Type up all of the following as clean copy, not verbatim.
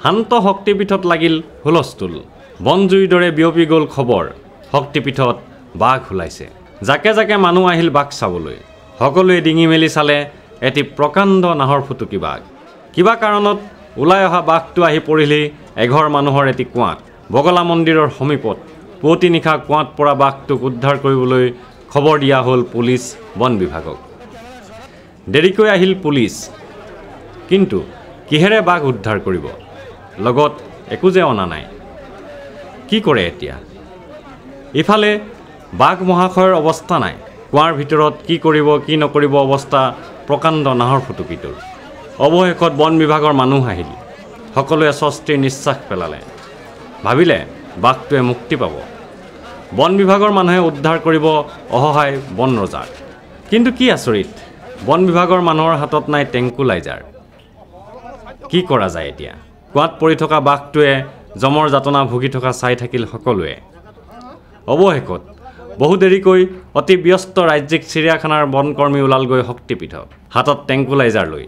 শান্ত শক্তিপীঠত লাগিল হুলস্থুল বনজুইৰ দৰে বিয়পি গ'ল খবৰ শক্তিপীঠত বাঘ ওলাইছে জাকে জাকে মানুহ আহিল বাঘ চাবলৈ সকলোৱে ডিঙি মেলি চালে এটি প্ৰকাণ্ড নাহৰ ফুটুকি বাঘ কিবা কাৰণত ওলাই অহা বাঘটো আহি পৰিলেই এঘৰ মানুহৰ এটি কুঁৱাত বগলা মন্দিৰৰ সমীপত পুৱতি নিশা কুঁৱাত পৰা বাঘটোক উদ্ধাৰ কৰিবলৈ খবৰ দিয়া হ'ল পুলিচ বন বিভাগক দেৰিকৈ আহিল পুলিচ কিন্তু কিহেৰে বাঘ উদ্ধাৰ কৰিব লগত একো যে অনা নাই কি কৰে এতিয়া ইফালে বাঘ মহাশয়ৰ অৱস্থা নাই কুঁৱাৰ ভিতৰত কি কৰিব কি নকৰিব অৱস্থা প্ৰকাণ্ড নাহৰ ফুটুকিটোৰ অৱশেষত বন বিভাগৰ মানুহ আহিল সকলোৱে স্বস্তিৰ নিশ্বাস পেলালে ভাবিলে বাঘটোৱে মুক্তি পাব বন বিভাগৰ মানুহে উদ্ধাৰ কৰিব অসহায় বন ৰজাক কিন্তু কি আচৰিত বন বিভাগৰ মানুহৰ হাতত নাই টেংকুলাইজাৰ কি কৰা যায় এতিয়া কুঁৱাত পৰি থকা বাঘটোৱে জমৰ যাতনা ভুগি থকা চাই থাকিল সকলোৱে অৱশেষত বহু দেৰিকৈ অতি ব্যস্ত ৰাজ্যিক চিৰিয়াখানাৰ বনকৰ্মী ওলালগৈ শক্তিপীঠত হাতত টেংকুলাইজাৰ লৈ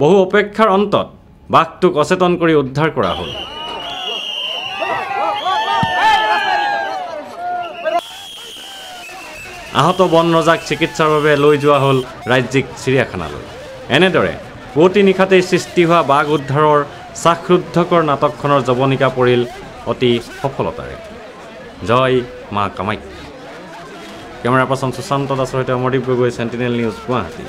বহু অপেক্ষাৰ অন্তত বাঘটোক অচেতন কৰি উদ্ধাৰ কৰা হ'ল আহত বন ৰজাক চিকিৎসাৰ বাবে লৈ যোৱা হ'ল ৰাজ্যিক চিৰিয়াখানালৈ এনেদৰে পুৱতি নিশাতেই সৃষ্টি হোৱা বাঘ উদ্ধাৰৰ শ্বাসৰুদ্ধকৰ নাটকখনৰ জৱনিকা পৰিল অতি সফলতাৰে জয় মা কামাখ্যা কেমেৰা পাৰ্চন সুশান্ত দাসৰ সৈতে অমৰদীপ গগৈ চেণ্টিনেল নিউজ গুৱাহাটী